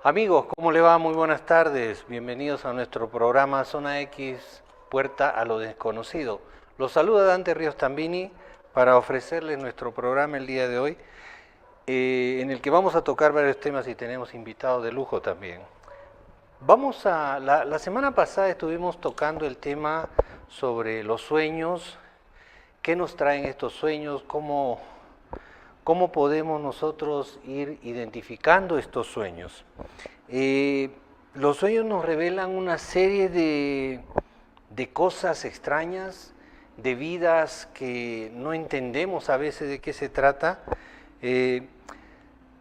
Amigos, ¿cómo le va? Muy buenas tardes. Bienvenidos a nuestro programa Zona X, Puerta a lo Desconocido. Los saluda Dante Ríos Tambini para ofrecerles nuestro programa el día de hoy, en el que vamos a tocar varios temas y tenemos invitados de lujo también. La semana pasada estuvimos tocando el tema sobre los sueños, qué nos traen estos sueños, cómo podemos nosotros ir identificando estos sueños. Los sueños nos revelan una serie de cosas extrañas, de vidas que no entendemos a veces de qué se trata.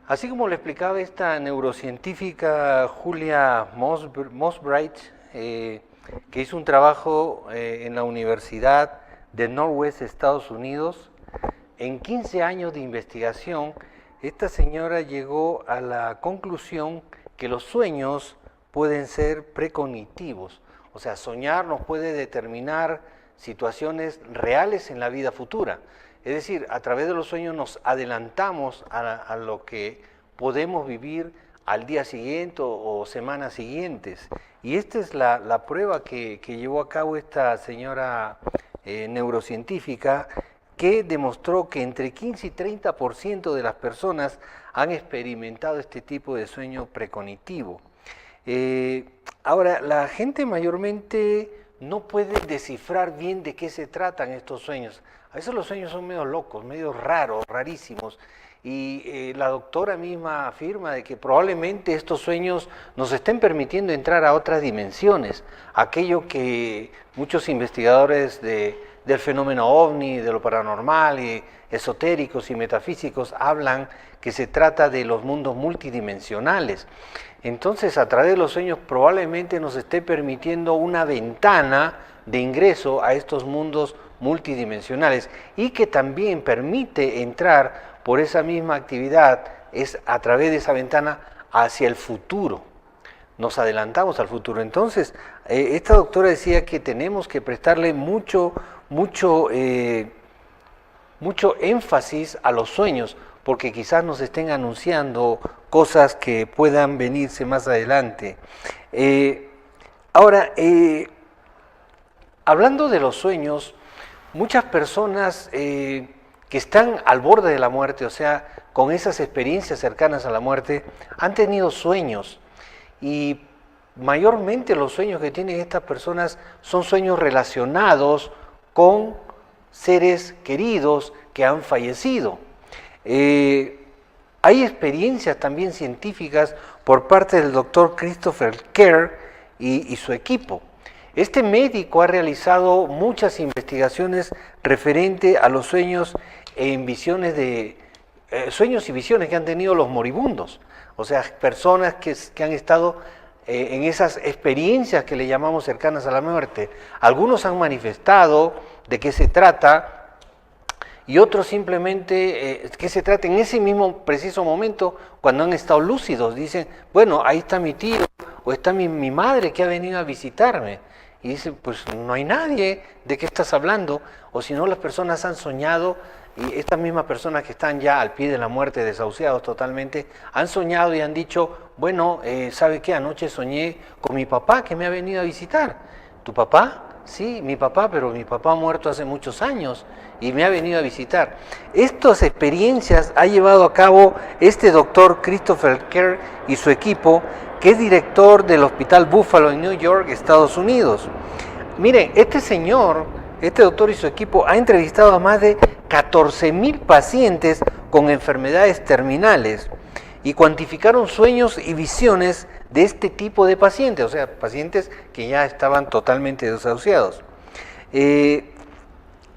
Así como le explicaba esta neurocientífica Julia Mosbright, que hizo un trabajo en la Universidad de Northwest, Estados Unidos, en 15 años de investigación, esta señora llegó a la conclusión que los sueños pueden ser precognitivos, o sea, soñar nos puede determinar situaciones reales en la vida futura. Es decir, a través de los sueños nos adelantamos a lo que podemos vivir al día siguiente o semanas siguientes. Y esta es la prueba que llevó a cabo esta señora neurocientífica, que demostró que entre 15 y 30% de las personas han experimentado este tipo de sueño precognitivo. Ahora, la gente mayormente no puede descifrar bien de qué se tratan estos sueños. A veces los sueños son medio locos, medio raros, rarísimos. Y la doctora misma afirma de que probablemente estos sueños nos estén permitiendo entrar a otras dimensiones, aquello que muchos investigadores del fenómeno ovni, de lo paranormal, y esotéricos y metafísicos hablan que se trata de los mundos multidimensionales. Entonces, a través de los sueños probablemente nos esté permitiendo una ventana de ingreso a estos mundos multidimensionales y que también permite entrar por esa misma actividad, es a través de esa ventana hacia el futuro. Nos adelantamos al futuro. Entonces, esta doctora decía que tenemos que prestarle mucho énfasis a los sueños, porque quizás nos estén anunciando cosas que puedan venirse más adelante. Ahora, hablando de los sueños, muchas personas que están al borde de la muerte, o sea, con esas experiencias cercanas a la muerte, han tenido sueños. Y mayormente los sueños que tienen estas personas son sueños relacionados con seres queridos que han fallecido. Hay experiencias también científicas por parte del doctor Christopher Kerr y su equipo. Este médico ha realizado muchas investigaciones referente a los sueños en visiones sueños y visiones que han tenido los moribundos, o sea, personas que han estado en esas experiencias que le llamamos cercanas a la muerte. Algunos han manifestado de qué se trata y otros simplemente qué se trata en ese mismo preciso momento cuando han estado lúcidos. Dicen, bueno, ahí está mi tío o está mi madre que ha venido a visitarme. Y dicen, pues no hay nadie, ¿de qué estás hablando? O si no, las personas han soñado, y estas mismas personas que están ya al pie de la muerte, desahuciados totalmente, han soñado y han dicho, bueno, ¿sabe qué? Anoche soñé con mi papá que me ha venido a visitar. ¿Tu papá? Sí, mi papá, pero mi papá ha muerto hace muchos años y me ha venido a visitar. Estas experiencias ha llevado a cabo este doctor Christopher Kerr y su equipo, que es director del Hospital Buffalo en New York, Estados Unidos. Miren, este doctor y su equipo ha entrevistado a más de 14,000 pacientes con enfermedades terminales y cuantificaron sueños y visiones de este tipo de pacientes, o sea, pacientes que ya estaban totalmente desahuciados.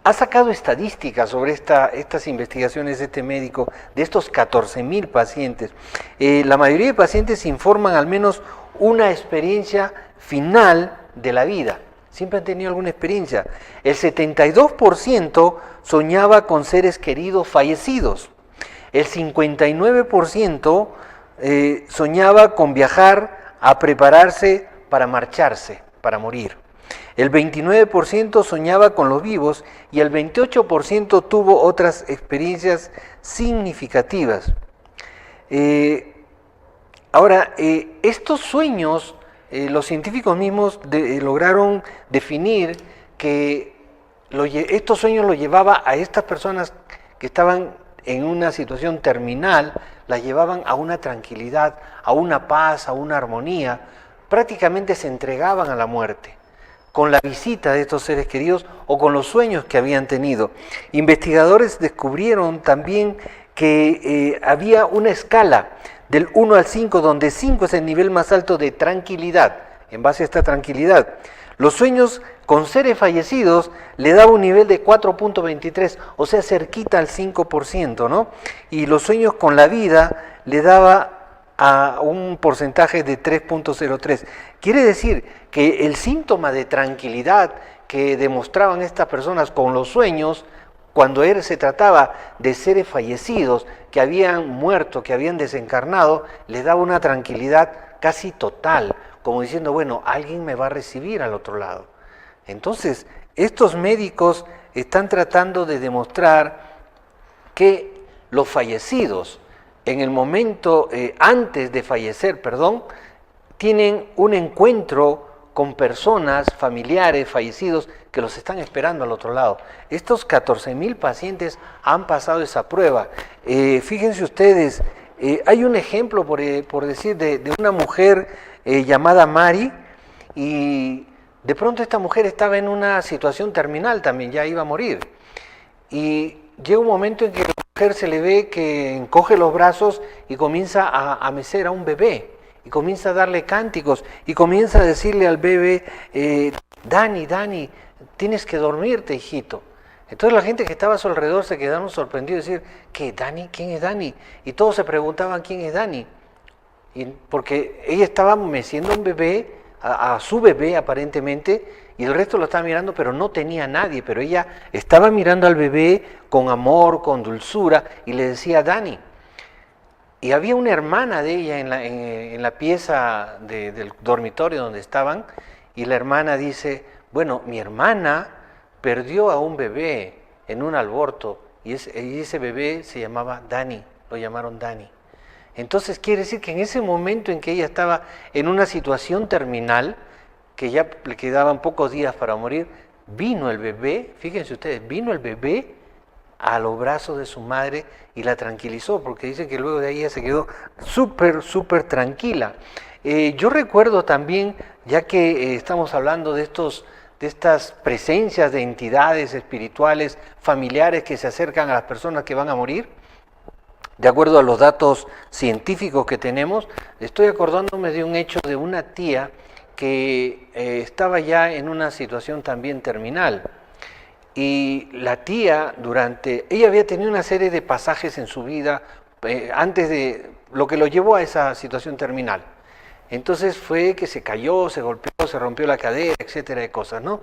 Ha sacado estadísticas sobre estas investigaciones de este médico, de estos 14,000 pacientes. La mayoría de pacientes informan al menos una experiencia final de la vida. Siempre han tenido alguna experiencia. El 72% soñaba con seres queridos fallecidos. El 59% soñaba con viajar a prepararse para marcharse, para morir. El 29% soñaba con los vivos y el 28% tuvo otras experiencias significativas. Ahora, estos sueños, los científicos mismos lograron definir que estos sueños los llevaba a estas personas que estaban en una situación terminal, las llevaban a una tranquilidad, a una paz, a una armonía, prácticamente se entregaban a la muerte con la visita de estos seres queridos o con los sueños que habían tenido. Investigadores descubrieron también que había una escala del 1 al 5, donde 5 es el nivel más alto de tranquilidad. En base a esta tranquilidad, los sueños con seres fallecidos le daba un nivel de 4.23, o sea, cerquita al 5%, ¿no? Y los sueños con la vida le daba a un porcentaje de 3.03. Quiere decir que el síntoma de tranquilidad que demostraban estas personas con los sueños, cuando se trataba de seres fallecidos que habían muerto, que habían desencarnado, les daba una tranquilidad casi total, como diciendo, bueno, alguien me va a recibir al otro lado. Entonces, estos médicos están tratando de demostrar que los fallecidos, en el momento antes de fallecer, tienen un encuentro con personas, familiares, fallecidos, que los están esperando al otro lado. Estos 14.000 pacientes han pasado esa prueba. Fíjense ustedes, hay un ejemplo, por decir, de una mujer llamada Mari, y de pronto esta mujer estaba en una situación terminal también, ya iba a morir. Y llega un momento en que la mujer se le ve que encoge los brazos y comienza a mecer a un bebé, y comienza a darle cánticos, y comienza a decirle al bebé, Dani, tienes que dormirte, hijito. Entonces la gente que estaba a su alrededor se quedaron sorprendidos de decir, ¿qué, Dani? ¿Quién es Dani? Y todos se preguntaban, ¿quién es Dani? Porque ella estaba meciendo un bebé, a su bebé aparentemente, y el resto lo estaba mirando, pero no tenía a nadie, pero ella estaba mirando al bebé con amor, con dulzura, y le decía Dani. Y había una hermana de ella en la pieza del dormitorio donde estaban, y la hermana dice, bueno, mi hermana perdió a un bebé en un aborto, y ese bebé se llamaba Dani, lo llamaron Dani. Entonces quiere decir que en ese momento en que ella estaba en una situación terminal, que ya le quedaban pocos días para morir, vino el bebé, fíjense ustedes, vino el bebé a los brazos de su madre y la tranquilizó, porque dice que luego de ahí ella se quedó súper tranquila. Yo recuerdo también, ya que estamos hablando de estas presencias de entidades espirituales, familiares que se acercan a las personas que van a morir, de acuerdo a los datos científicos que tenemos, estoy acordándome de un hecho de una tía que estaba ya en una situación también terminal. Y la tía, ella había tenido una serie de pasajes en su vida antes de lo que lo llevó a esa situación terminal. Entonces fue que se cayó, se golpeó, se rompió la cadera, etcétera de cosas, ¿no?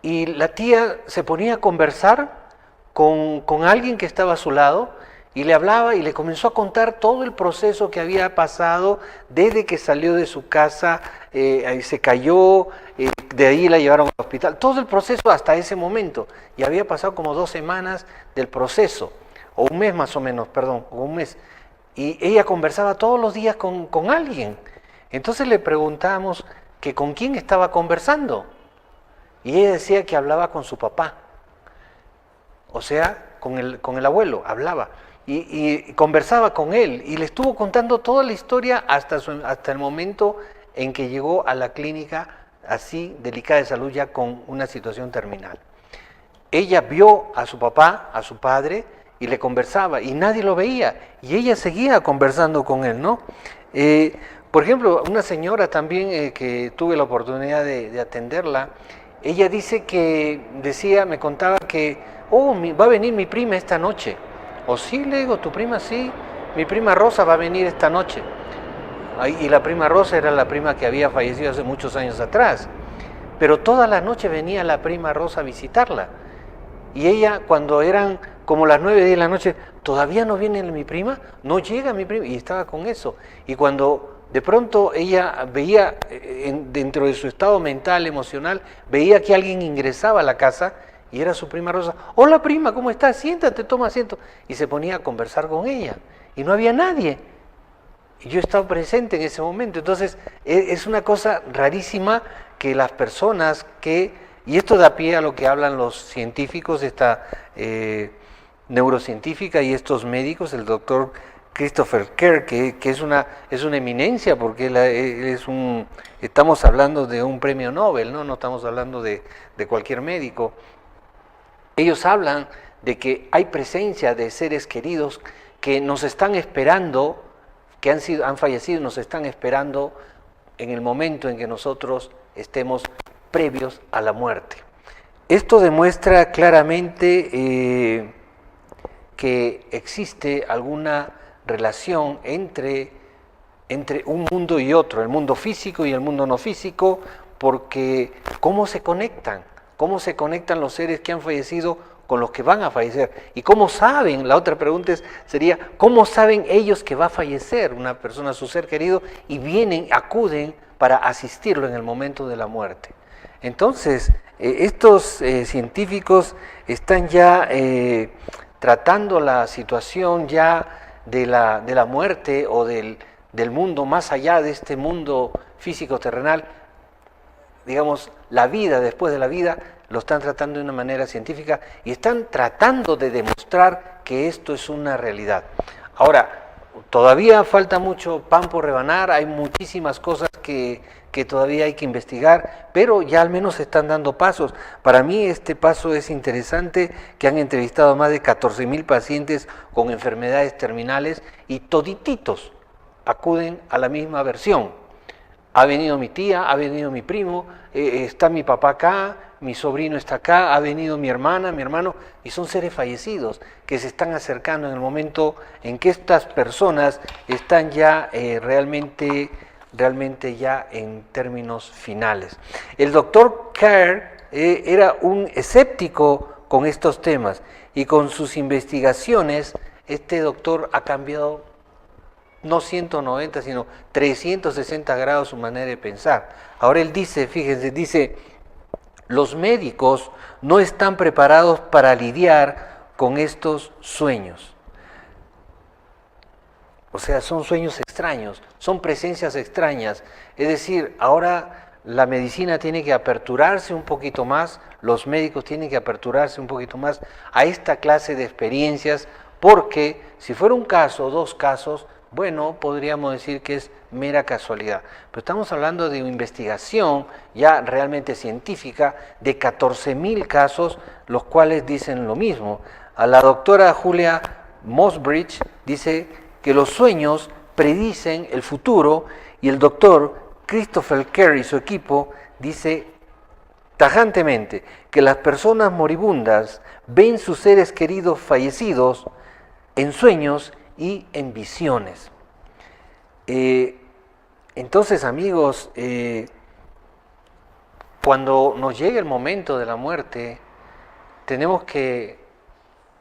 Y la tía se ponía a conversar con alguien que estaba a su lado, y le hablaba y le comenzó a contar todo el proceso que había pasado desde que salió de su casa, se cayó, de ahí la llevaron al hospital, todo el proceso hasta ese momento. Y había pasado como 2 semanas del proceso, o un mes más o menos, o un mes. Y ella conversaba todos los días con alguien. Entonces le preguntamos que con quién estaba conversando. Y ella decía que hablaba con su papá. O sea, con el abuelo, hablaba. Y conversaba con él, y le estuvo contando toda la historia hasta el momento en que llegó a la clínica así delicada de salud, ya con una situación terminal. Ella vio a su papá, a su padre, y le conversaba, y nadie lo veía, y ella seguía conversando con él, ¿no? Por ejemplo, una señora también que tuve la oportunidad de atenderla, ella me contaba que, va a venir mi prima esta noche. O sí, le digo, tu prima sí, mi prima Rosa va a venir esta noche. Y la prima Rosa era la prima que había fallecido hace muchos años atrás. Pero toda la noche venía la prima Rosa a visitarla. Y ella, cuando eran como las 9 de la noche, ¿todavía no viene mi prima? No llega mi prima. Y estaba con eso. Y cuando de pronto ella veía, dentro de su estado mental, emocional, veía que alguien ingresaba a la casa, y era su prima Rosa. Hola prima, ¿cómo estás? Siéntate, toma asiento. Y se ponía a conversar con ella. Y no había nadie. Y yo he estado presente en ese momento. Entonces, es una cosa rarísima que las personas que, y esto da pie a lo que hablan los científicos, esta neurocientífica y estos médicos, el doctor Christopher Kerr, que es una eminencia, porque estamos hablando de un premio Nobel, no estamos hablando de cualquier médico. Ellos hablan de que hay presencia de seres queridos que nos están esperando, que han fallecido, nos están esperando en el momento en que nosotros estemos previos a la muerte. Esto demuestra claramente que existe alguna relación entre un mundo y otro, el mundo físico y el mundo no físico, porque ¿cómo se conectan? ¿Cómo se conectan los seres que han fallecido con los que van a fallecer? ¿Y cómo saben? La otra pregunta sería, ¿cómo saben ellos que va a fallecer una persona, su ser querido, y acuden para asistirlo en el momento de la muerte? Entonces, estos científicos están ya tratando la situación ya de la muerte o del mundo más allá de este mundo físico terrenal, digamos, la vida después de la vida, lo están tratando de una manera científica y están tratando de demostrar que esto es una realidad. Ahora, todavía falta mucho pan por rebanar, hay muchísimas cosas que todavía hay que investigar, pero ya al menos se están dando pasos. Para mí este paso es interesante, que han entrevistado a más de 14,000 pacientes con enfermedades terminales y todititos acuden a la misma versión. Ha venido mi tía, ha venido mi primo, está mi papá acá, mi sobrino está acá, ha venido mi hermana, mi hermano, y son seres fallecidos que se están acercando en el momento en que estas personas están ya realmente ya en términos finales. El doctor Kerr era un escéptico con estos temas y con sus investigaciones este doctor ha cambiado no 190, sino 360 grados su manera de pensar. Ahora él dice, fíjense, dice, los médicos no están preparados para lidiar con estos sueños. O sea, son sueños extraños, son presencias extrañas. Es decir, ahora la medicina tiene que aperturarse un poquito más, los médicos tienen que aperturarse un poquito más a esta clase de experiencias, porque si fuera un caso o dos casos, bueno, podríamos decir que es mera casualidad. Pero estamos hablando de una investigación ya realmente científica de 14,000 casos, los cuales dicen lo mismo. A la doctora Julia Mosbridge dice que los sueños predicen el futuro y el doctor Christopher Kerr y su equipo dice tajantemente que las personas moribundas ven sus seres queridos fallecidos en sueños y en visiones. Entonces, amigos, cuando nos llegue el momento de la muerte, tenemos que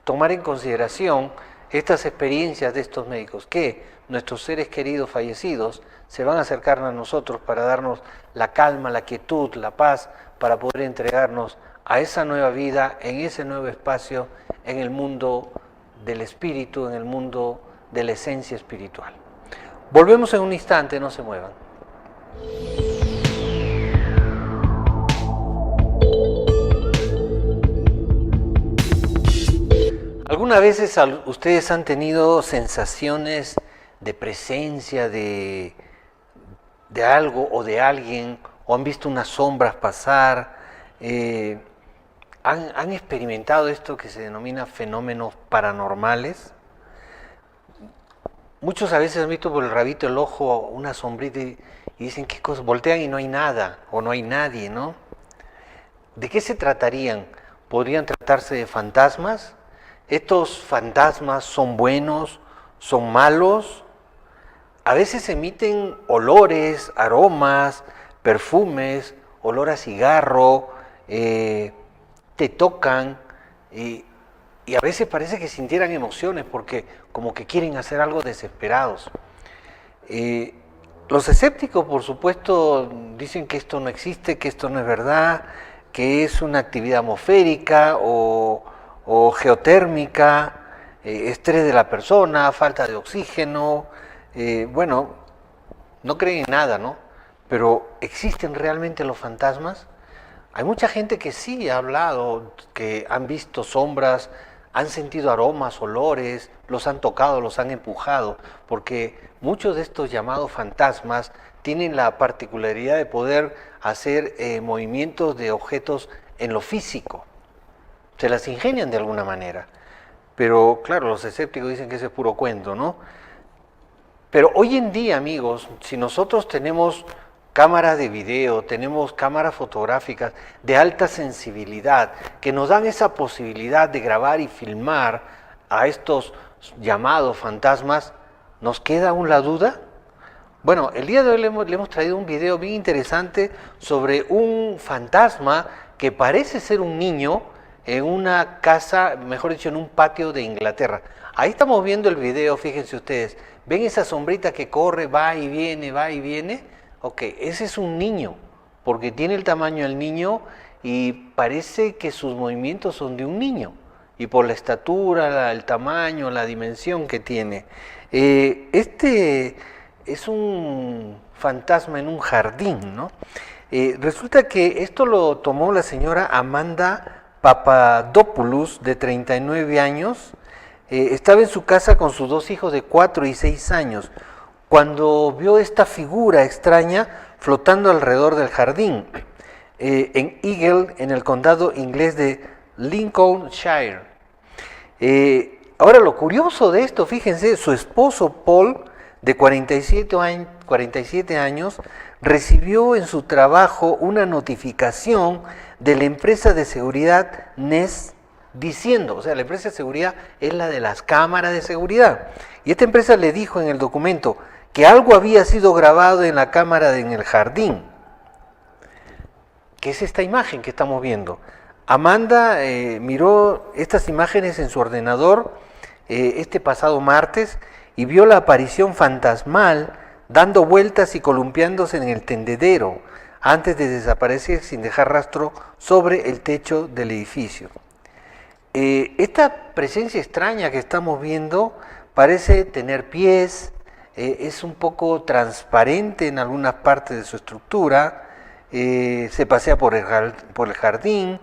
tomar en consideración estas experiencias de estos médicos, que nuestros seres queridos fallecidos se van a acercar a nosotros para darnos la calma, la quietud, la paz, para poder entregarnos a esa nueva vida, en ese nuevo espacio, en el mundo del espíritu, en el mundo de la esencia espiritual. Volvemos en un instante, no se muevan. ¿Algunas veces ustedes han tenido sensaciones de presencia de algo o de alguien, o han visto unas sombras pasar? ¿Han experimentado esto que se denomina fenómenos paranormales? Muchos a veces han visto por el rabito del ojo una sombrita y dicen, ¿qué cosa? Voltean y no hay nada, o no hay nadie, ¿no? ¿De qué se tratarían? ¿Podrían tratarse de fantasmas? ¿Estos fantasmas son buenos? ¿Son malos? A veces emiten olores, aromas, perfumes, olor a cigarro, te tocan y a veces parece que sintieran emociones porque como que quieren hacer algo desesperados. Los escépticos, por supuesto, dicen que esto no existe, que esto no es verdad, que es una actividad atmosférica o geotérmica, estrés de la persona, falta de oxígeno, Bueno, no creen en nada, ¿no? Pero ¿existen realmente los fantasmas? Hay mucha gente que sí ha hablado, que han visto sombras, han sentido aromas, olores, los han tocado, los han empujado, porque muchos de estos llamados fantasmas tienen la particularidad de poder hacer movimientos de objetos en lo físico. Se las ingenian de alguna manera. Pero claro, los escépticos dicen que ese es puro cuento, ¿no? Pero hoy en día, amigos, si nosotros tenemos cámaras de video, tenemos cámaras fotográficas de alta sensibilidad que nos dan esa posibilidad de grabar y filmar a estos llamados fantasmas, ¿nos queda aún la duda? Bueno, el día de hoy le hemos traído un video bien interesante sobre un fantasma que parece ser un niño en una casa, mejor dicho, en un patio de Inglaterra. Ahí estamos viendo el video, fíjense ustedes. ¿Ven esa sombrita que corre, va y viene, va y viene? Ok, ese es un niño, porque tiene el tamaño del niño y parece que sus movimientos son de un niño. Y por la estatura, el tamaño, la dimensión que tiene. Este es un fantasma en un jardín, ¿no? Resulta que esto lo tomó la señora Amanda Papadopoulos, de 39 años. Estaba en su casa con sus dos hijos de 4 y 6 años, cuando vio esta figura extraña flotando alrededor del jardín, en Eagle, en el condado inglés de Lincolnshire. Ahora, lo curioso de esto, fíjense, su esposo Paul, de 47 años, recibió en su trabajo una notificación de la empresa de seguridad Nest diciendo, o sea, la empresa de seguridad es la de las cámaras de seguridad, y esta empresa le dijo en el documento que algo había sido grabado en la cámara en el jardín. ¿Qué es esta imagen que estamos viendo? Amanda miró estas imágenes en su ordenador este pasado martes y vio la aparición fantasmal dando vueltas y columpiándose en el tendedero antes de desaparecer sin dejar rastro sobre el techo del edificio. Esta presencia extraña que estamos viendo parece tener pies, es un poco transparente en algunas partes de su estructura, se pasea por el jardín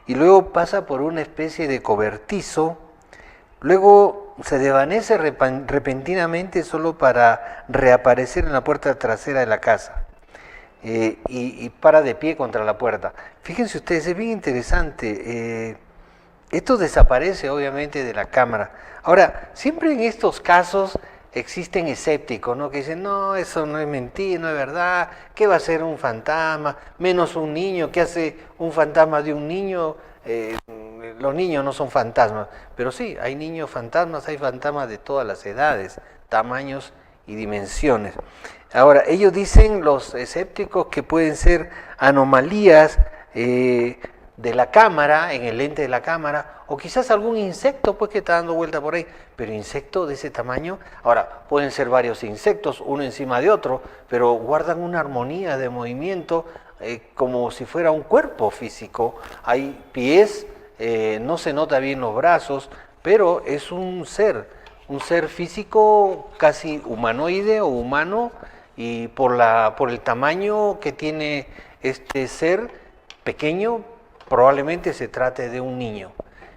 y luego pasa por una especie de cobertizo, luego se desvanece repentinamente solo para reaparecer en la puerta trasera de la casa y para de pie contra la puerta. Fíjense ustedes, es bien interesante. Esto desaparece obviamente de la cámara. Ahora, siempre en estos casos existen escépticos, ¿no? Que dicen, no, eso no es mentira, no es verdad, ¿qué va a ser un fantasma? Menos un niño, ¿qué hace un fantasma de un niño? Los niños no son fantasmas, pero sí, hay niños fantasmas, hay fantasmas de todas las edades, tamaños y dimensiones. Ahora, ellos dicen, los escépticos, que pueden ser anomalías de la cámara, en el lente de la cámara, o quizás algún insecto pues que está dando vuelta por ahí, pero insectos de ese tamaño, ahora pueden ser varios insectos, uno encima de otro, pero guardan una armonía de movimiento como si fuera un cuerpo físico. Hay pies, no se nota bien los brazos, pero es un ser físico casi humanoide o humano, y por el tamaño que tiene este ser pequeño, probablemente se trate de un niño.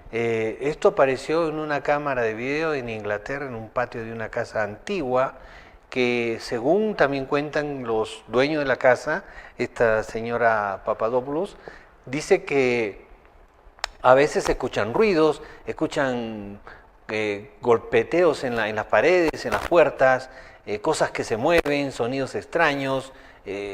Esto apareció en una cámara de video en Inglaterra, en un patio de una casa antigua, que según también cuentan los dueños de la casa, esta señora Papadopoulos, dice que a veces se escuchan ruidos, escuchan golpeteos en las paredes, en las puertas, cosas que se mueven, sonidos extraños,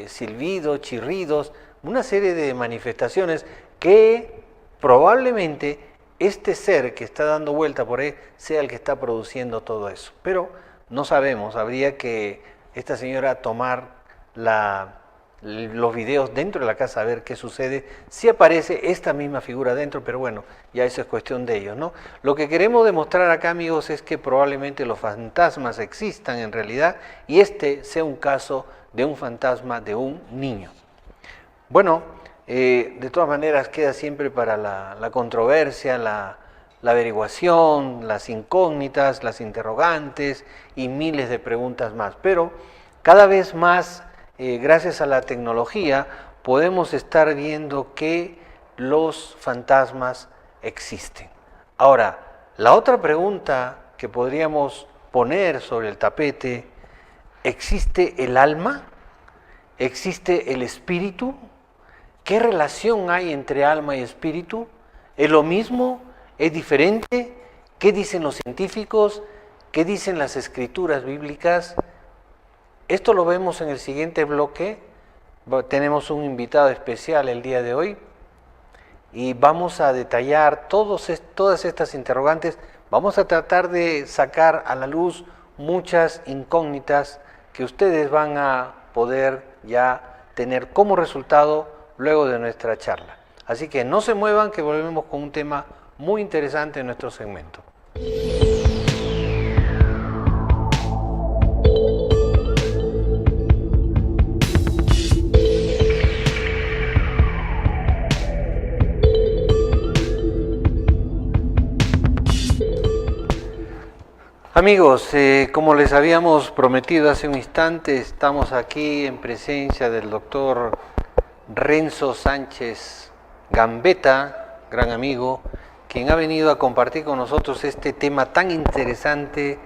silbidos, chirridos, una serie de manifestaciones que probablemente este ser que está dando vuelta por ahí sea el que está produciendo todo eso. Pero no sabemos, habría que esta señora tomar los videos dentro de la casa a ver qué sucede, si aparece esta misma figura dentro, pero bueno, ya eso es cuestión de ellos, ¿no? Lo que queremos demostrar acá, amigos, es que probablemente los fantasmas existan en realidad y este sea un caso de un fantasma de un niño. Bueno, de todas maneras queda siempre para la controversia, la averiguación, las incógnitas, las interrogantes y miles de preguntas más. Pero cada vez más, gracias a la tecnología, podemos estar viendo que los fantasmas existen. Ahora, la otra pregunta que podríamos poner sobre el tapete: ¿existe el alma? ¿Existe el espíritu? ¿Qué relación hay entre alma y espíritu? ¿Es lo mismo? ¿Es diferente? ¿Qué dicen los científicos? ¿Qué dicen las escrituras bíblicas? Esto lo vemos en el siguiente bloque. Tenemos un invitado especial el día de hoy y vamos a detallar todas estas interrogantes. Vamos a tratar de sacar a la luz muchas incógnitas que ustedes van a poder ya tener como resultado luego de nuestra charla. Así que no se muevan, que volvemos con un tema muy interesante en nuestro segmento. Amigos, como les habíamos prometido hace un instante, estamos aquí en presencia del doctor Renzo Sánchez Gambetta, gran amigo, quien ha venido a compartir con nosotros este tema tan interesante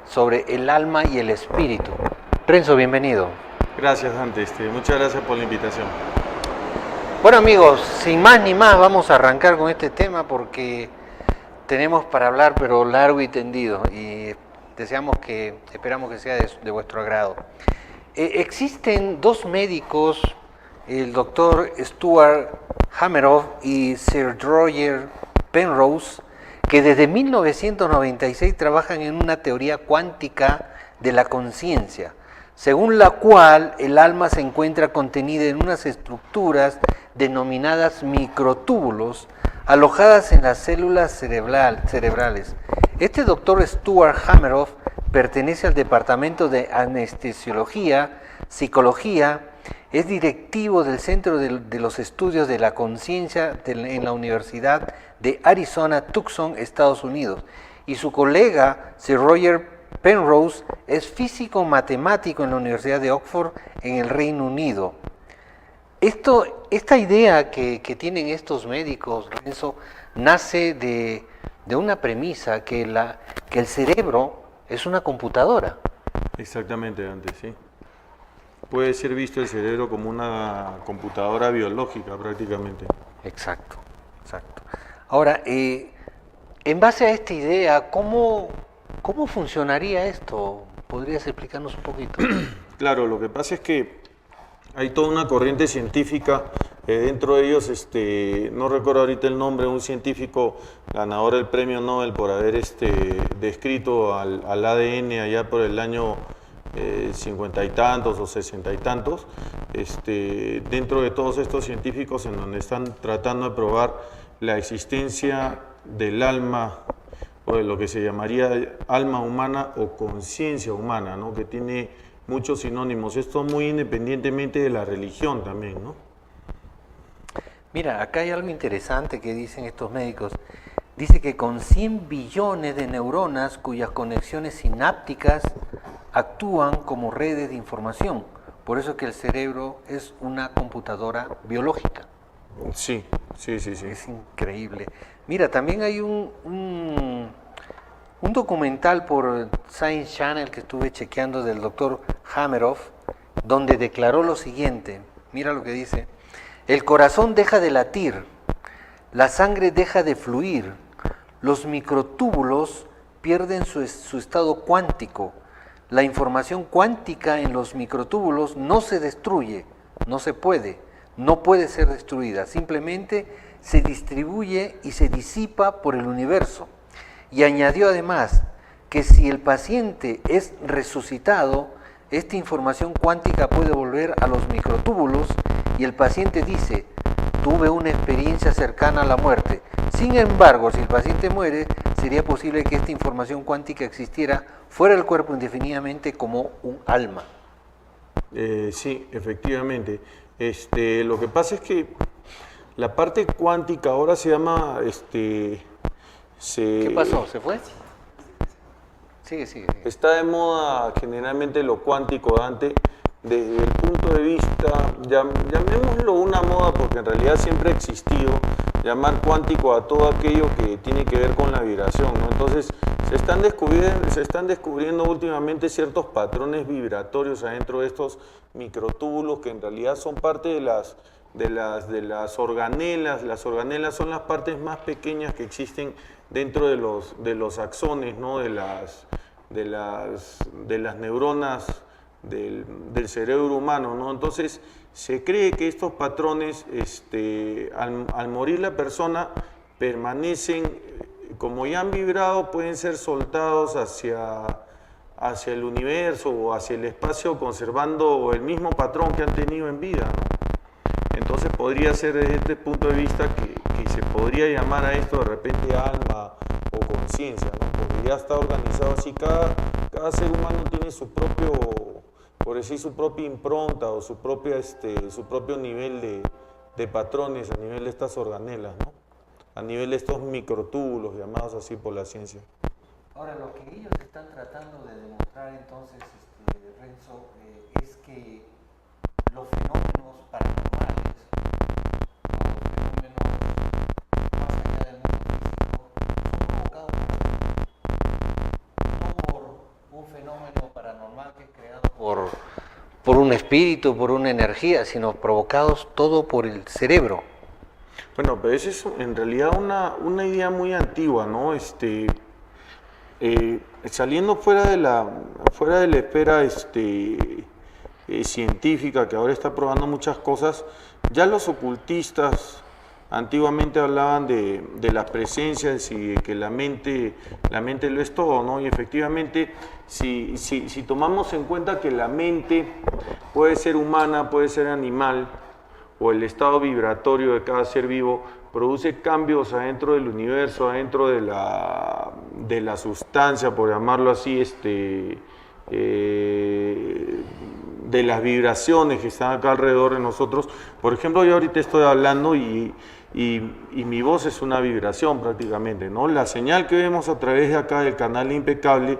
sobre el alma y el espíritu. Renzo, bienvenido. Gracias, Dante. Muchas gracias por la invitación. Bueno, amigos, sin más ni más, vamos a arrancar con este tema porque tenemos para hablar, pero largo y tendido, y esperamos que sea de vuestro agrado. Existen dos médicos, el doctor Stuart Hameroff y Sir Roger Penrose, que desde 1996 trabajan en una teoría cuántica de la conciencia, según la cual el alma se encuentra contenida en unas estructuras denominadas microtúbulos, alojadas en las células cerebrales. Este doctor Stuart Hameroff pertenece al Departamento de Anestesiología, Psicología, es directivo del Centro de los Estudios de la Conciencia en la Universidad de Arizona, Tucson, Estados Unidos. Y su colega, Sir Roger Penrose, es físico matemático en la Universidad de Oxford, en el Reino Unido. Esta idea que tienen estos médicos, Renzo, nace de una premisa, que el cerebro es una computadora. Exactamente, Dante, sí. Puede ser visto el cerebro como una computadora biológica prácticamente. Exacto. Ahora, en base a esta idea, ¿cómo funcionaría esto? ¿Podrías explicarnos un poquito? Claro, lo que pasa es que hay toda una corriente científica, dentro de ellos, no recuerdo ahorita el nombre, un científico ganador del premio Nobel por haber descrito al ADN allá por el año 50 y tantos o 60 y tantos, dentro de todos estos científicos en donde están tratando de probar la existencia del alma, o de lo que se llamaría alma humana o conciencia humana, ¿no? Que tiene muchos sinónimos. Esto muy independientemente de la religión también, ¿no? Mira, acá hay algo interesante que dicen estos médicos. Dice que con 100 billones de neuronas cuyas conexiones sinápticas actúan como redes de información. Por eso que el cerebro es una computadora biológica. Sí. Es increíble. Mira, también hay un documental por Science Channel que estuve chequeando del doctor Hameroff, donde declaró lo siguiente. Mira lo que dice: el corazón deja de latir, la sangre deja de fluir, los microtúbulos pierden su estado cuántico, la información cuántica en los microtúbulos no se destruye, no puede ser destruida, simplemente se distribuye y se disipa por el universo. Y añadió además que si el paciente es resucitado, esta información cuántica puede volver a los microtúbulos y el paciente dice: tuve una experiencia cercana a la muerte. Sin embargo, si el paciente muere, sería posible que esta información cuántica existiera fuera del cuerpo indefinidamente como un alma. Sí, efectivamente. Lo que pasa es que la parte cuántica ahora se llama ¿Qué pasó? ¿Se fue? Sigue. Está de moda generalmente lo cuántico, Dante, desde el punto de vista, llamémoslo una moda porque en realidad siempre ha existido, llamar cuántico a todo aquello que tiene que ver con la vibración, ¿no? Entonces, se están descubriendo últimamente ciertos patrones vibratorios adentro de estos microtúbulos que en realidad son parte de las organelas. Las organelas son las partes más pequeñas que existen dentro de los axones, ¿no? de las neuronas del cerebro humano, ¿no? Entonces, se cree que estos patrones, al morir la persona, permanecen, como ya han vibrado, pueden ser soltados hacia el universo o hacia el espacio, conservando el mismo patrón que han tenido en vida, ¿no? Entonces podría ser desde este punto de vista que se podría llamar a esto de repente alma o conciencia, ¿no? Porque ya está organizado así, cada ser humano tiene su propio, por decir, su propia impronta o su propio nivel de patrones a nivel de estas organelas, ¿no? A nivel de estos microtúbulos llamados así por la ciencia. Ahora, lo que ellos están tratando de demostrar entonces, Renzo, es que los fenómenos paranormales, los fenómenos más allá del mundo físico, son provocados no por un fenómeno paranormal que es creado por un espíritu, por una energía, sino provocados todo por el cerebro. Bueno, pero esa es en realidad una idea muy antigua, ¿no? Saliendo fuera de la esfera científica, que ahora está probando muchas cosas, ya los ocultistas antiguamente hablaban de las presencias y de que la mente lo es todo, ¿no? Y efectivamente, si tomamos en cuenta que la mente puede ser humana, puede ser animal, o el estado vibratorio de cada ser vivo produce cambios adentro del universo, adentro de la sustancia, por llamarlo así, de las vibraciones que están acá alrededor de nosotros. Por ejemplo, yo ahorita estoy hablando y mi voz es una vibración prácticamente, ¿no? La señal que vemos a través de acá del canal impecable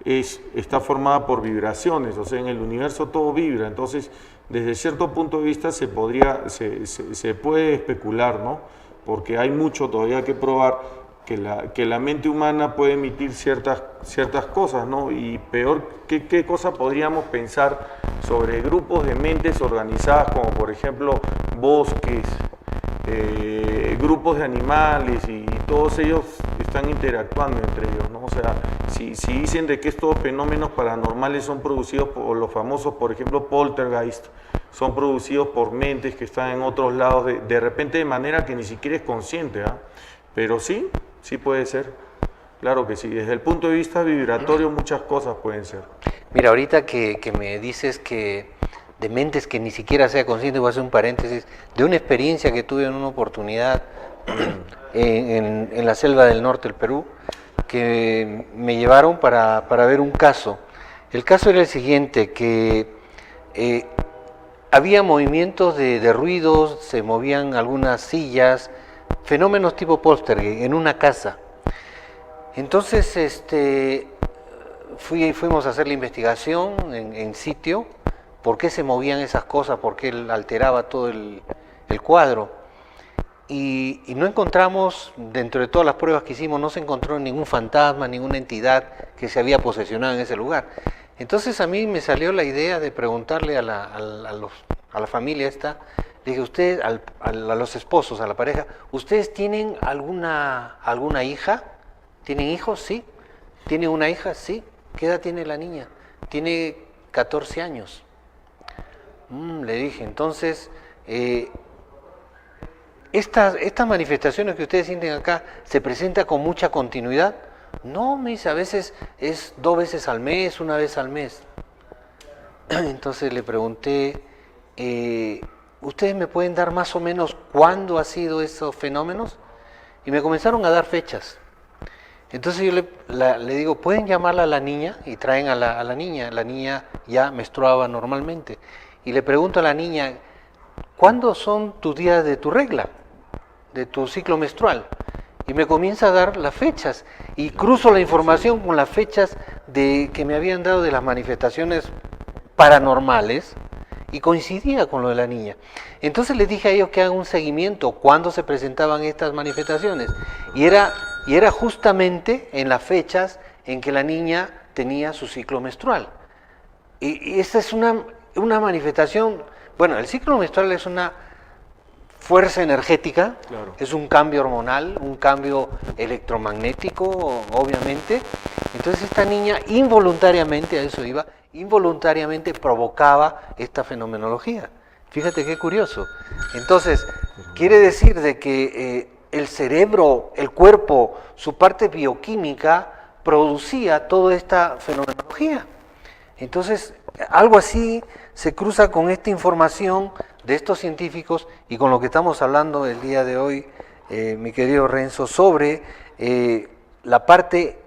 está formada por vibraciones, o sea, en el universo todo vibra. Entonces, desde cierto punto de vista se puede especular, ¿no? Porque hay mucho todavía que probar, que la mente humana puede emitir ciertas cosas, ¿no? Y peor, ¿qué cosa podríamos pensar sobre grupos de mentes organizadas, como por ejemplo bosques, grupos de animales, y todos ellos están interactuando entre ellos, ¿no? O sea, si dicen de que estos fenómenos paranormales son producidos por los famosos, por ejemplo, poltergeist, son producidos por mentes que están en otros lados, de repente de manera que ni siquiera es consciente, ¿ah? Pero sí puede ser, claro que sí. Desde el punto de vista vibratorio muchas cosas pueden ser. Mira, ahorita que me dices que de mentes que ni siquiera sea consciente, voy a hacer un paréntesis, de una experiencia que tuve en una oportunidad en la selva del norte del Perú, que me llevaron para ver un caso. El caso era el siguiente, que había movimientos de ruidos, se movían algunas sillas, fenómenos tipo poltergeist en una casa. Entonces fuimos a hacer la investigación en sitio, por qué se movían esas cosas, por qué alteraba todo el cuadro. Y no encontramos, dentro de todas las pruebas que hicimos, no se encontró ningún fantasma, ninguna entidad que se había posesionado en ese lugar. Entonces a mí me salió la idea de preguntarle a la familia esta, le dije, ustedes, a los esposos, a la pareja, ¿ustedes tienen alguna hija? ¿Tienen hijos? Sí. ¿Tiene una hija? Sí. ¿Qué edad tiene la niña? Tiene 14 años. Le dije, entonces, estas manifestaciones que ustedes sienten acá, ¿se presenta con mucha continuidad? No, me dice, a veces es 2 veces al mes, 1 vez al mes. Entonces le pregunté, ¿ustedes me pueden dar más o menos cuándo ha sido esos fenómenos? Y me comenzaron a dar fechas. Entonces yo le digo, ¿pueden llamarla a la niña? Y traen a la niña ya menstruaba normalmente. Y le pregunto a la niña, ¿cuándo son tus días de tu regla, de tu ciclo menstrual? y me comienza a dar las fechas y cruzo la información con las fechas que me habían dado de las manifestaciones paranormales y coincidía con lo de la niña. Entonces les dije a ellos que hagan un seguimiento cuando se presentaban estas manifestaciones y era justamente en las fechas en que la niña tenía su ciclo menstrual. Y esta es una manifestación, bueno, el ciclo menstrual es una fuerza energética, Claro. es un cambio hormonal, un cambio electromagnético, obviamente. Entonces esta niña involuntariamente, a eso iba, involuntariamente provocaba esta fenomenología. Fíjate qué curioso. Entonces, quiere decir de que el cerebro, el cuerpo, su parte bioquímica producía toda esta fenomenología. Entonces, algo así se cruza con esta información de estos científicos y con lo que estamos hablando el día de hoy, mi querido Renzo, sobre la parte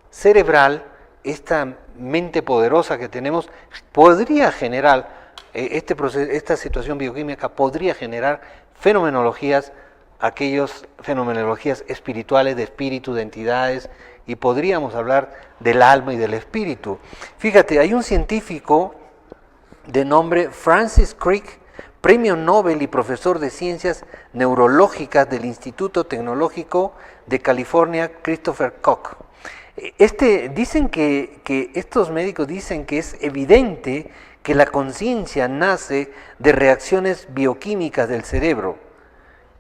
cerebral, esta mente poderosa que tenemos, podría generar, esta situación bioquímica podría generar fenomenologías, fenomenologías espirituales, de espíritu, de entidades, y podríamos hablar del alma y del espíritu. Fíjate, hay un científico de nombre Francis Crick, premio Nobel y profesor de ciencias neurológicas del Instituto Tecnológico de California, Christopher Koch. Dicen que estos médicos dicen que es evidente que la conciencia nace de reacciones bioquímicas del cerebro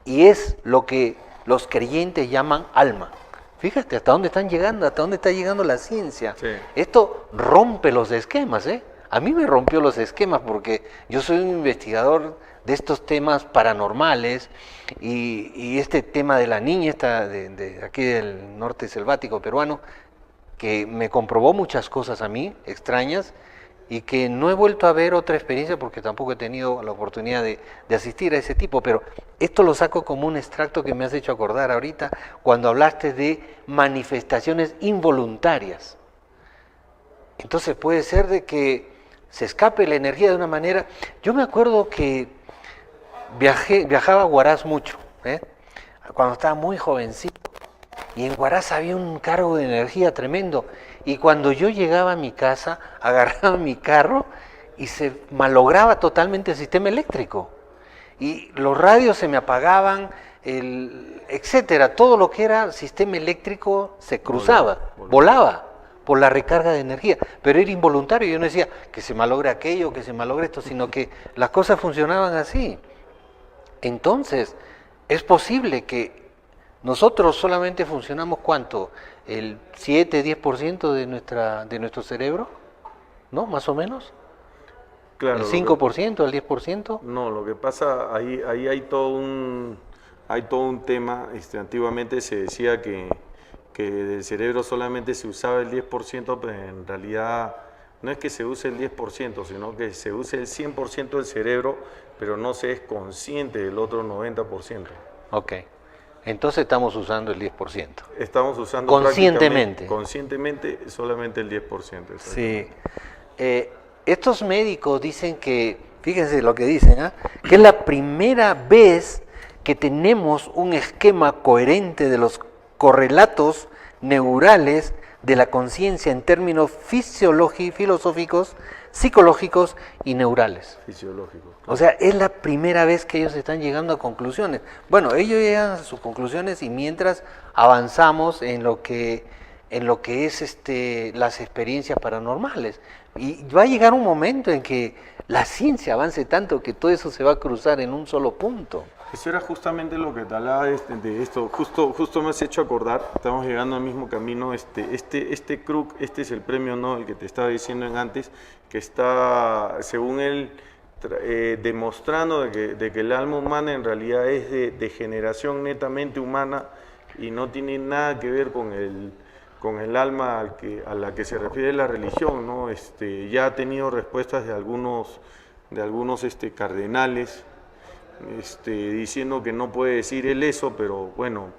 y es lo que los creyentes llaman alma. Fíjate hasta dónde están llegando, hasta dónde está llegando la ciencia. Sí. Esto rompe los esquemas, ¿eh? A mí me rompió los esquemas porque yo soy un investigador de estos temas paranormales y este tema de la niña de aquí del norte selvático peruano, que me comprobó muchas cosas a mí, extrañas, y que no he vuelto a ver otra experiencia porque tampoco he tenido la oportunidad de asistir a ese tipo, pero esto lo saco como un extracto que me has hecho acordar ahorita cuando hablaste de manifestaciones involuntarias. Entonces puede ser de que se escape la energía de una manera. Yo me acuerdo que viajaba a Huaraz mucho, cuando estaba muy jovencito, y en Huaraz había un cargo de energía tremendo. Y cuando yo llegaba a mi casa, agarraba mi carro y se malograba totalmente el sistema eléctrico. Y los radios se me apagaban, etcétera. Todo lo que era sistema eléctrico se cruzaba, volaba por la recarga de energía. Pero era involuntario. Yo no decía que se malogre aquello, que se malogre esto, sino que las cosas funcionaban así. Entonces, es posible que nosotros solamente funcionamos ¿cuánto? El 7-10% de nuestro cerebro, ¿no? Más o menos. Claro, ¿El 5%, el 10%? No, lo que pasa, ahí hay todo un tema. Antiguamente se decía que del cerebro solamente se usaba el 10%, pero en realidad no es que se use el 10%, sino que se use el 100% del cerebro, pero no se es consciente del otro 90%. Ok. Entonces estamos usando el 10%. Estamos usando conscientemente solamente el 10%. Sí. Estos médicos dicen que, fíjense lo que dicen, que es la primera vez que tenemos un esquema coherente de los correlatos neurales de la conciencia en términos filosóficos, psicológicos y neurales. Fisiológicos. O sea, es la primera vez que ellos están llegando a conclusiones. Bueno, ellos llegan a sus conclusiones y mientras avanzamos en lo que es las experiencias paranormales. Y va a llegar un momento en que la ciencia avance tanto que todo eso se va a cruzar en un solo punto. Eso era justamente lo que te hablaba de esto. Justo me has hecho acordar, estamos llegando al mismo camino. Krug, este es el premio Nobel que te estaba diciendo antes, que está, según él, demostrando de que el alma humana en realidad es de generación netamente humana y no tiene nada que ver con el alma a la que se refiere la religión, ¿no? Ya ha tenido respuestas de algunos cardenales, diciendo que no puede decir él eso, pero bueno,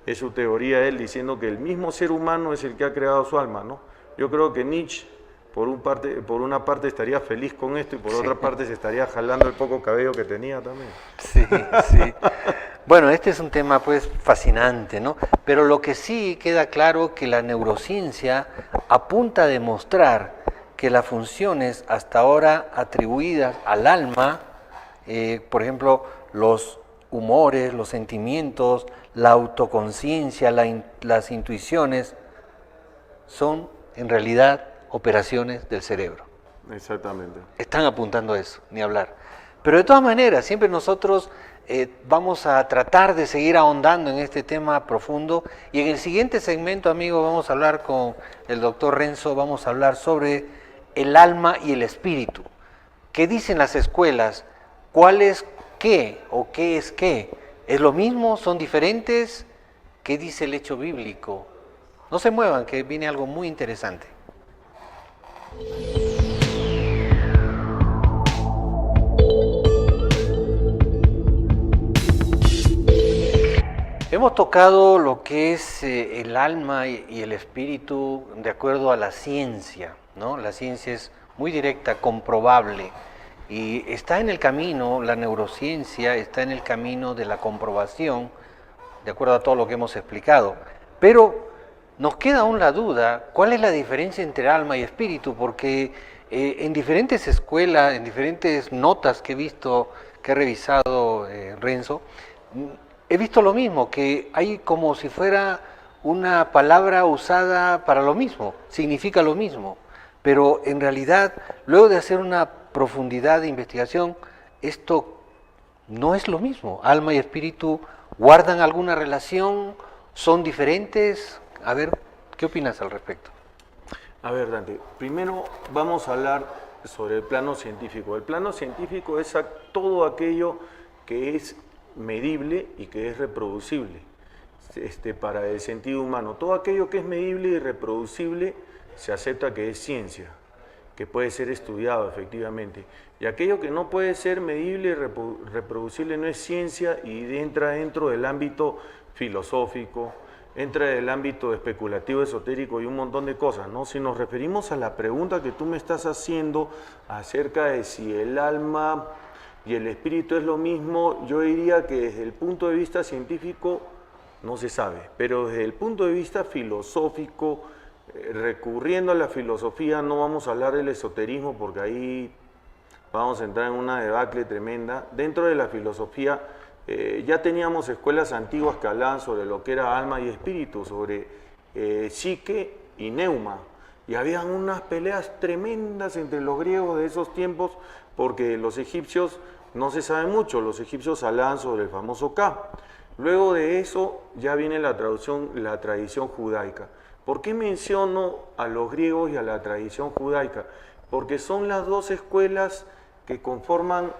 es su teoría él, diciendo que el mismo ser humano es el que ha creado su alma, ¿no? Yo creo que Nietzsche por una parte estaría feliz con esto y por otra parte se estaría jalando el poco cabello que tenía también. Sí, sí. Bueno, este es un tema pues fascinante, ¿no? Pero lo que sí queda claro que la neurociencia apunta a demostrar que las funciones hasta ahora atribuidas al alma, por ejemplo, los humores, los sentimientos, la autoconciencia, las intuiciones, son en realidad operaciones del cerebro. Exactamente. Están apuntando a eso, ni hablar. Pero de todas maneras, siempre nosotros vamos a tratar de seguir ahondando en este tema profundo y en el siguiente segmento, amigos, vamos a hablar con el doctor Renzo, vamos a hablar sobre el alma y el espíritu. ¿Qué dicen las escuelas? ¿Cuál es qué o qué es qué? ¿Es lo mismo? ¿Son diferentes? ¿Qué dice el hecho bíblico? No se muevan, que viene algo muy interesante. Hemos tocado lo que es el alma y el espíritu de acuerdo a la ciencia, ¿no? La ciencia es muy directa, comprobable, y está en el camino, la neurociencia está en el camino de la comprobación, de acuerdo a todo lo que hemos explicado. Pero nos queda aún la duda, ¿cuál es la diferencia entre alma y espíritu? Porque en diferentes escuelas, en diferentes notas que he visto, que he revisado, Renzo, he visto lo mismo, que hay como si fuera una palabra usada para lo mismo, significa lo mismo, pero en realidad, luego de hacer una profundidad de investigación, esto no es lo mismo. Alma y espíritu guardan alguna relación, son diferentes. A ver, ¿qué opinas al respecto? A ver, Dante, primero vamos a hablar sobre el plano científico. El plano científico es todo aquello que es medible y que es reproducible para el sentido humano. Todo aquello que es medible y reproducible se acepta que es ciencia, que puede ser estudiado efectivamente. Y aquello que no puede ser medible y reproducible no es ciencia y entra dentro del ámbito filosófico, entra del ámbito especulativo, esotérico y un montón de cosas, ¿no? Si nos referimos a la pregunta que tú me estás haciendo acerca de si el alma y el espíritu es lo mismo, yo diría que desde el punto de vista científico no se sabe, pero desde el punto de vista filosófico, recurriendo a la filosofía, no vamos a hablar del esoterismo porque ahí vamos a entrar en una debacle tremenda. Dentro de la filosofía ya teníamos escuelas antiguas que hablaban sobre lo que era alma y espíritu, sobre psique y neuma, y habían unas peleas tremendas entre los griegos de esos tiempos porque los egipcios no se sabe mucho, los egipcios hablaban sobre el famoso Ka. Luego de eso ya viene la tradición judaica. ¿Por qué menciono a los griegos y a la tradición judaica? Porque son las dos escuelas que conforman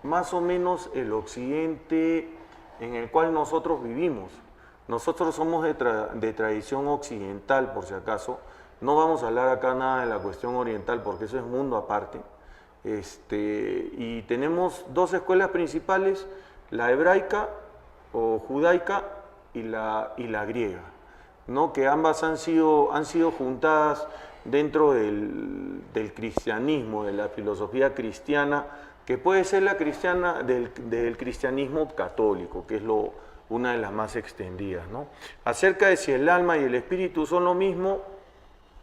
más o menos el occidente en el cual nosotros vivimos. Nosotros somos de tradición occidental, por si acaso. No vamos a hablar acá nada de la cuestión oriental porque eso es mundo aparte. Y tenemos dos escuelas principales, la hebraica o judaica y la griega, ¿no? Que ambas han sido juntadas dentro del cristianismo, de la filosofía cristiana, que puede ser la cristiana del cristianismo católico, que es una de las más extendidas, ¿no? Acerca de si el alma y el espíritu son lo mismo,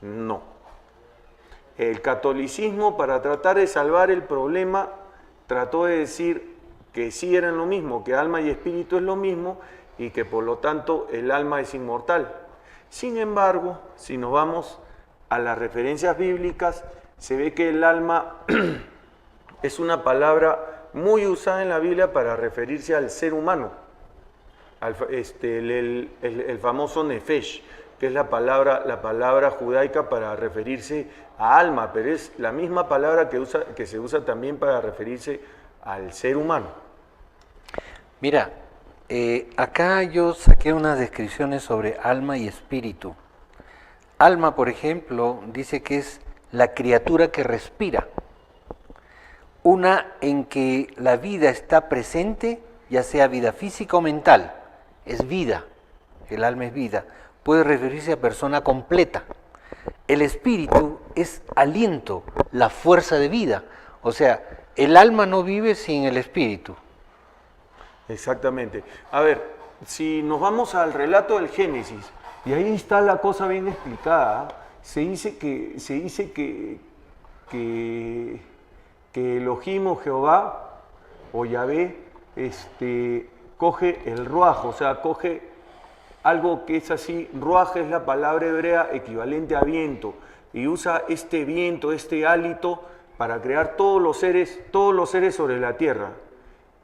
no. El catolicismo, para tratar de salvar el problema, trató de decir que sí eran lo mismo, que alma y espíritu es lo mismo y que por lo tanto el alma es inmortal. Sin embargo, si nos vamos a las referencias bíblicas, se ve que el alma es una palabra muy usada en la Biblia para referirse al ser humano, el famoso nefesh, que es la palabra judaica para referirse a alma, pero es la misma palabra que se usa también para referirse al ser humano. Mira, acá yo saqué unas descripciones sobre alma y espíritu. Alma, por ejemplo, dice que es la criatura que respira, una en que la vida está presente, ya sea vida física o mental, es vida, el alma es vida, puede referirse a persona completa. El espíritu es aliento, la fuerza de vida. O sea, el alma no vive sin el espíritu. Exactamente. A ver, si nos vamos al relato del Génesis, y ahí está la cosa bien explicada, se dice que Elohim o Jehová o Yahvé coge el ruaj, o sea, coge algo que es así. Ruaj es la palabra hebrea equivalente a viento, y usa este viento, este hálito, para crear todos los seres sobre la tierra.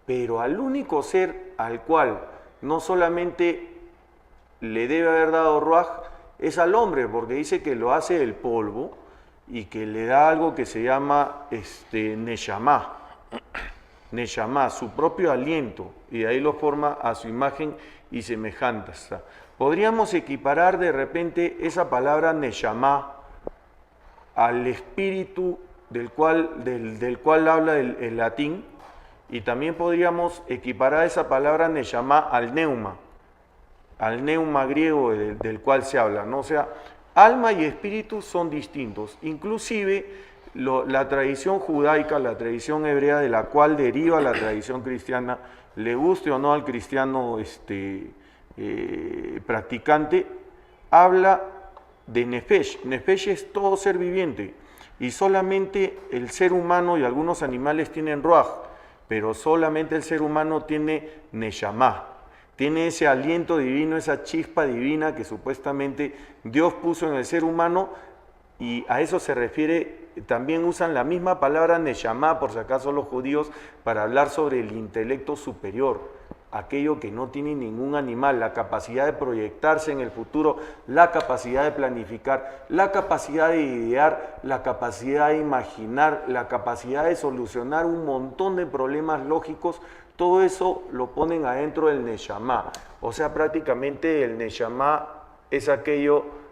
Pero al único ser al cual no solamente le debe haber dado ruaj es al hombre, porque dice que lo hace del polvo y que le da algo que se llama neshama. Neshama, su propio aliento, y de ahí lo forma a su imagen y semejanza. Podríamos equiparar de repente esa palabra neshama al espíritu del cual habla el latín, y también podríamos equiparar esa palabra neshama al neuma griego del cual se habla, ¿no? O sea, alma y espíritu son distintos. Inclusive la tradición judaica, la tradición hebrea de la cual deriva la tradición cristiana, le guste o no al cristiano practicante, habla de nefesh. Nefesh es todo ser viviente, y solamente el ser humano y algunos animales tienen ruaj, pero solamente el ser humano tiene neshama. Tiene ese aliento divino, esa chispa divina que supuestamente Dios puso en el ser humano, y a eso se refiere. También usan la misma palabra neshama, por si acaso los judíos, para hablar sobre el intelecto superior, aquello que no tiene ningún animal, la capacidad de proyectarse en el futuro, la capacidad de planificar, la capacidad de idear, la capacidad de imaginar, la capacidad de solucionar un montón de problemas lógicos. Todo eso lo ponen adentro del neshama. O sea, prácticamente el neshama es aquello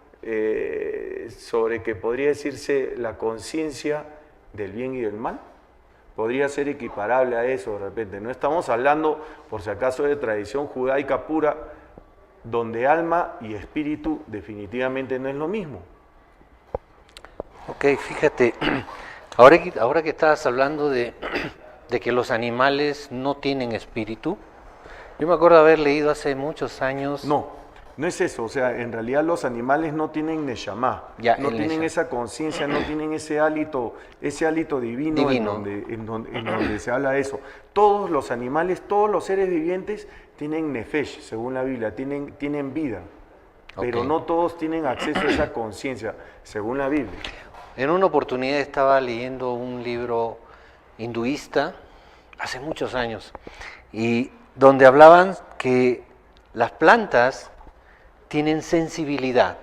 sobre que podría decirse la conciencia del bien y del mal. Podría ser equiparable a eso de repente. No estamos hablando, por si acaso, de tradición judaica pura, donde alma y espíritu definitivamente no es lo mismo. Ok, fíjate, ahora que estabas hablando de que los animales no tienen espíritu, yo me acuerdo haber leído hace muchos años... No es eso. O sea, en realidad los animales no tienen neshama, no tienen esa conciencia, no tienen ese hálito divino. En donde se habla de eso. Todos los animales, todos los seres vivientes tienen nefesh, según la Biblia, tienen vida, pero no todos tienen acceso a esa conciencia, según la Biblia. En una oportunidad estaba leyendo un libro hinduista, hace muchos años, y donde hablaban que las plantas tienen sensibilidad.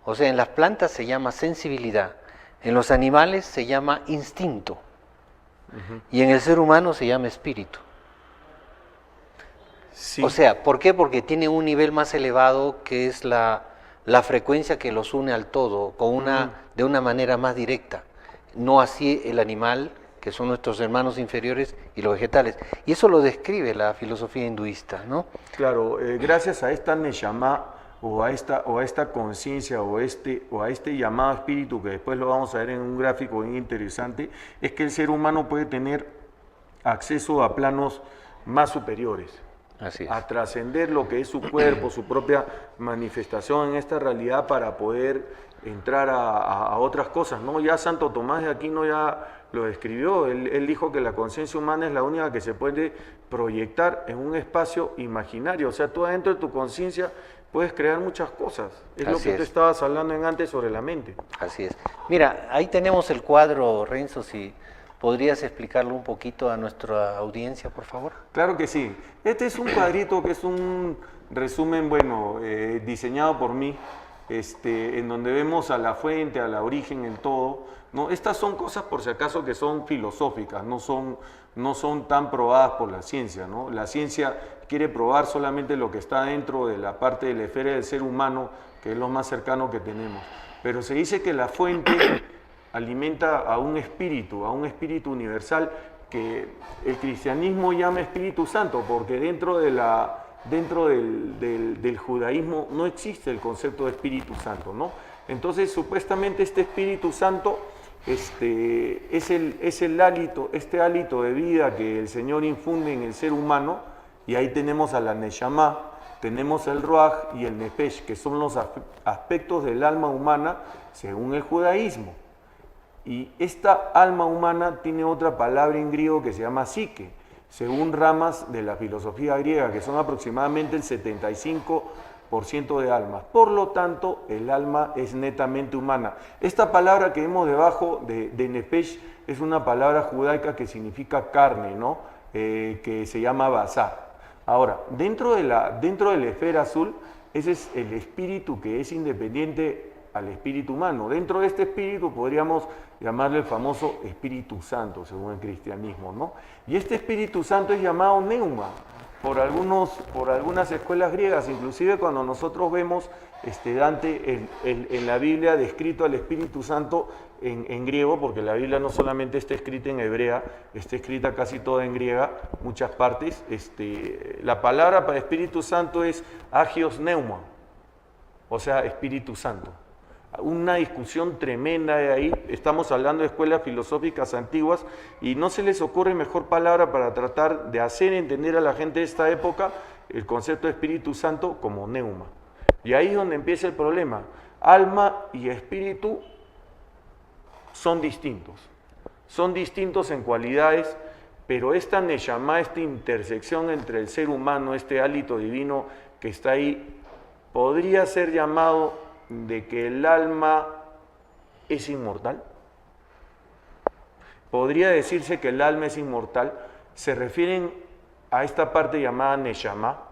O sea, en las plantas se llama sensibilidad, en los animales se llama instinto, y en el ser humano se llama espíritu. Sí. O sea, ¿por qué? Porque tiene un nivel más elevado, que es la frecuencia que los une al todo, de una manera más directa. No así el animal, que son nuestros hermanos inferiores, y los vegetales. Y eso lo describe la filosofía hinduista, ¿no? Claro, gracias a esta neshama, o a esta conciencia, o a este llamado espíritu, que después lo vamos a ver en un gráfico bien interesante, es que el ser humano puede tener acceso a planos más superiores. Así es. A trascender lo que es su cuerpo, su propia manifestación en esta realidad, para poder entrar a otras cosas, ¿no? Ya Santo Tomás de Aquino ya lo describió. Él dijo que la conciencia humana es la única que se puede proyectar en un espacio imaginario. O sea, tú adentro de tu conciencia puedes crear muchas cosas. Es lo que tú estabas hablando antes sobre la mente. Así es. Mira, ahí tenemos el cuadro, Renzo, si podrías explicarlo un poquito a nuestra audiencia, por favor. Claro que sí. Este es un cuadrito que es un resumen, diseñado por mí, en donde vemos a la fuente, a la origen, en todo, ¿no? Estas son cosas, por si acaso, que son filosóficas, no son tan probadas por la ciencia, ¿no? La ciencia quiere probar solamente lo que está dentro de la parte de la esfera del ser humano, que es lo más cercano que tenemos. Pero se dice que la fuente alimenta a un espíritu universal, que el cristianismo llama Espíritu Santo, porque dentro del judaísmo no existe el concepto de Espíritu Santo, ¿no? Entonces, supuestamente este Espíritu Santo es el hálito, este hálito de vida que el Señor infunde en el ser humano, y ahí tenemos a la Neshama, tenemos el Ruach y el Nefesh, que son los aspectos del alma humana según el judaísmo. Y esta alma humana tiene otra palabra en griego que se llama psique, según ramas de la filosofía griega, que son aproximadamente el 75% de almas. Por lo tanto, el alma es netamente humana. Esta palabra que vemos debajo de Nefesh es una palabra judaica que significa carne, ¿no? Que se llama basar. Ahora, dentro de la esfera azul, ese es el espíritu que es independiente al espíritu humano. Dentro de este espíritu podríamos llamarle el famoso Espíritu Santo, según el cristianismo, ¿no? Y este Espíritu Santo es llamado Neuma por algunas escuelas griegas. Inclusive cuando nosotros vemos Dante en la Biblia descrito al Espíritu Santo en griego, porque la Biblia no solamente está escrita en hebrea, está escrita casi toda en griega, muchas partes. La palabra para Espíritu Santo es Agios Neuma, o sea, Espíritu Santo. Una discusión tremenda de ahí. Estamos hablando de escuelas filosóficas antiguas y no se les ocurre mejor palabra para tratar de hacer entender a la gente de esta época el concepto de Espíritu Santo como neuma. Y ahí es donde empieza el problema. Alma y espíritu son distintos en cualidades, pero esta neshama, esta intersección entre el ser humano, este hálito divino que está ahí, podría ser llamado de que el alma es inmortal. Podría decirse que el alma es inmortal. Se refieren a esta parte llamada neshama.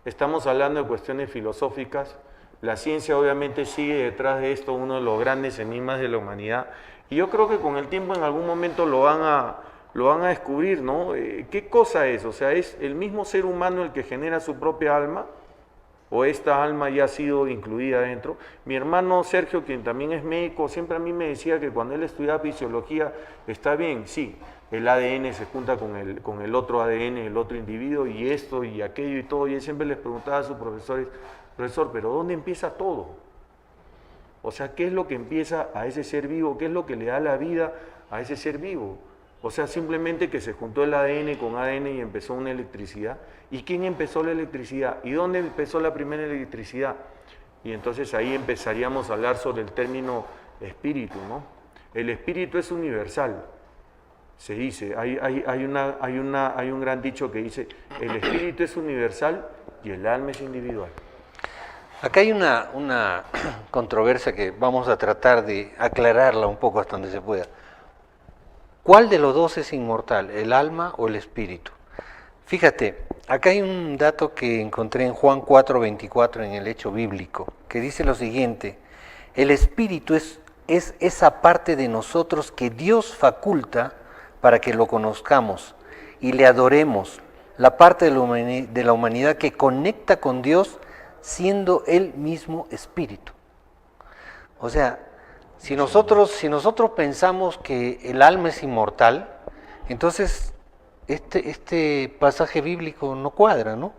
Estamos hablando de cuestiones filosóficas. La ciencia obviamente sigue detrás de esto, uno de los grandes enigmas de la humanidad. Y yo creo que con el tiempo en algún momento lo van a descubrir, ¿no? ¿Qué cosa es? O sea, ¿es el mismo ser humano el que genera su propia alma? ¿O esta alma ya ha sido incluida dentro? Mi hermano Sergio, quien también es médico, siempre a mí me decía que cuando él estudiaba fisiología, está bien, sí, el ADN se junta con el otro ADN, el otro individuo, y esto y aquello y todo, y él siempre les preguntaba a sus profesores, profesor, ¿pero dónde empieza todo? O sea, ¿qué es lo que empieza a ese ser vivo? ¿Qué es lo que le da la vida a ese ser vivo? O sea, simplemente que se juntó el ADN con ADN y empezó una electricidad. ¿Y quién empezó la electricidad? ¿Y dónde empezó la primera electricidad? Y entonces ahí empezaríamos a hablar sobre el término espíritu, ¿no? El espíritu es universal, se dice. Hay un gran dicho que dice, el espíritu es universal y el alma es individual. Acá hay una controversia que vamos a tratar de aclararla un poco hasta donde se pueda. ¿Cuál de los dos es inmortal, el alma o el espíritu? Fíjate, acá hay un dato que encontré en Juan 4:24 en el hecho bíblico, que dice lo siguiente: el espíritu es esa parte de nosotros que Dios faculta para que lo conozcamos y le adoremos, la parte de la humanidad que conecta con Dios siendo Él mismo espíritu. O sea, si nosotros pensamos que el alma es inmortal, entonces este pasaje bíblico no cuadra, ¿no?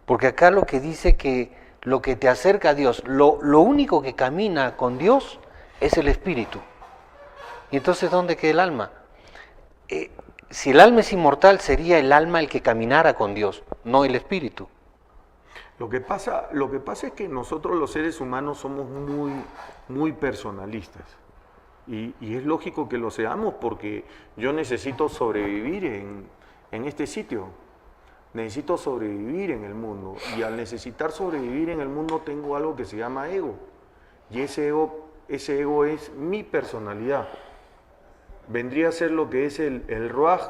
Porque acá lo que dice que lo que te acerca a Dios, lo único que camina con Dios es el espíritu. Y entonces, ¿dónde queda el alma? Si el alma es inmortal, sería el alma el que caminara con Dios, no el espíritu. Lo que pasa es que nosotros los seres humanos somos muy personalistas. Y es lógico que lo seamos porque yo necesito sobrevivir en este sitio. Necesito sobrevivir en el mundo. Y al necesitar sobrevivir en el mundo tengo algo que se llama ego. Y ese ego es mi personalidad. Vendría a ser lo que es el Ruach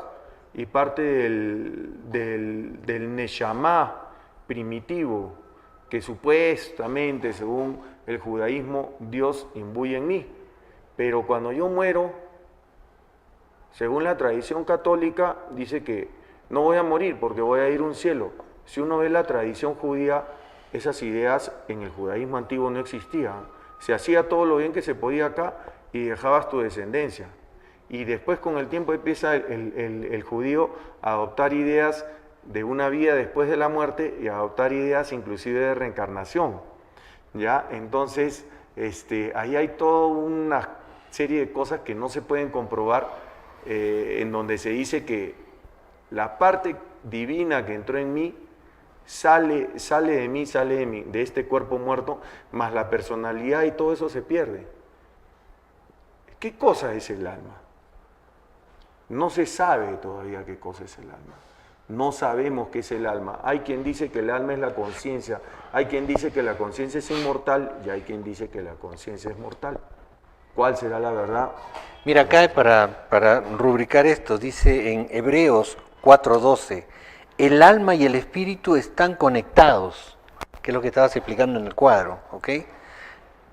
y parte del Neshama primitivo, que supuestamente, según el judaísmo, Dios imbuye en mí. Pero cuando yo muero, según la tradición católica, dice que no voy a morir porque voy a ir a un cielo. Si uno ve la tradición judía, esas ideas en el judaísmo antiguo no existían. Se hacía todo lo bien que se podía acá y dejabas tu descendencia. Y después con el tiempo empieza el judío a adoptar ideas de una vida después de la muerte y a adoptar ideas inclusive de reencarnación. ¿Ya? Entonces, Ahí hay toda una serie de cosas que no se pueden comprobar, en donde se dice que la parte divina que entró en mí sale de mí, de este cuerpo muerto, más la personalidad y todo eso se pierde. ¿Qué cosa es el alma? No se sabe todavía qué cosa es el alma. No sabemos qué es el alma. Hay quien dice que el alma es la conciencia, hay quien dice que la conciencia es inmortal y hay quien dice que la conciencia es mortal. ¿Cuál será la verdad? Mira, acá para rubricar esto, dice en Hebreos 4:12, el alma y el espíritu están conectados, que es lo que estabas explicando en el cuadro, ¿ok?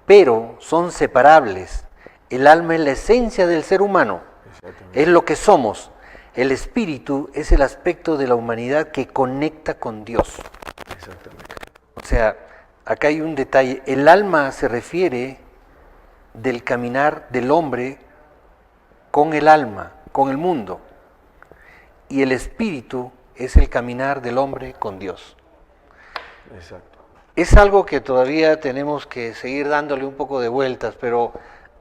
Pero son separables. El alma es la esencia del ser humano, es lo que somos. El espíritu es el aspecto de la humanidad que conecta con Dios. Exactamente. O sea, acá hay un detalle. El alma se refiere del caminar del hombre con el alma, con el mundo. Y el espíritu es el caminar del hombre con Dios. Exacto. Es algo que todavía tenemos que seguir dándole un poco de vueltas, pero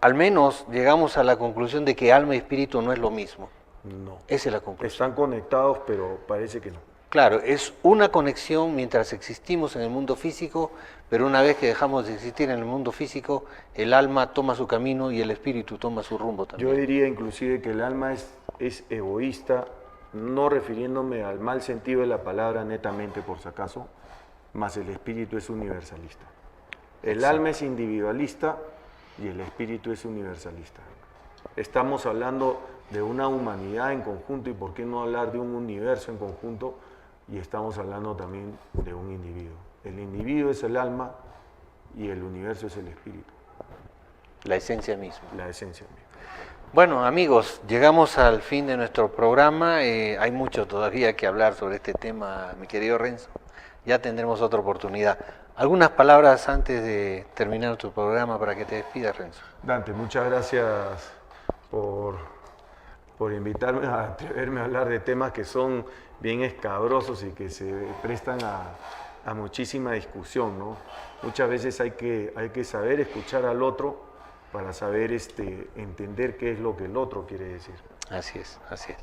al menos llegamos a la conclusión de que alma y espíritu no es lo mismo. No. Esa es la conclusión. Están conectados, pero parece que no. Claro, es una conexión mientras existimos en el mundo físico, pero una vez que dejamos de existir en el mundo físico, el alma toma su camino y el espíritu toma su rumbo también. Yo diría inclusive que el alma es egoísta, no refiriéndome al mal sentido de la palabra netamente por si acaso, más el espíritu es universalista. El alma es individualista y el espíritu es universalista. Estamos hablando de una humanidad en conjunto y por qué no hablar de un universo en conjunto, y estamos hablando también de un individuo. El individuo es el alma y el universo es el espíritu. La esencia misma. La esencia misma. Bueno, amigos, llegamos al fin de nuestro programa. Hay mucho todavía que hablar sobre este tema, mi querido Renzo. Ya tendremos otra oportunidad. Algunas palabras antes de terminar nuestro programa para que te despidas, Renzo. Dante, muchas gracias por invitarme a atreverme a hablar de temas que son bien escabrosos y que se prestan a muchísima discusión, ¿no? Muchas veces hay que saber escuchar al otro para saber entender qué es lo que el otro quiere decir. Así es, así es.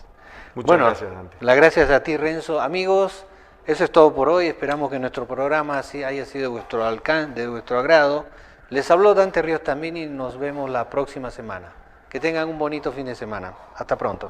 Muchas gracias, Dante. Las gracias a ti, Renzo. Amigos, eso es todo por hoy. Esperamos que nuestro programa haya sido de vuestro agrado. Les habló Dante Ríos también y nos vemos la próxima semana. Que tengan un bonito fin de semana. Hasta pronto.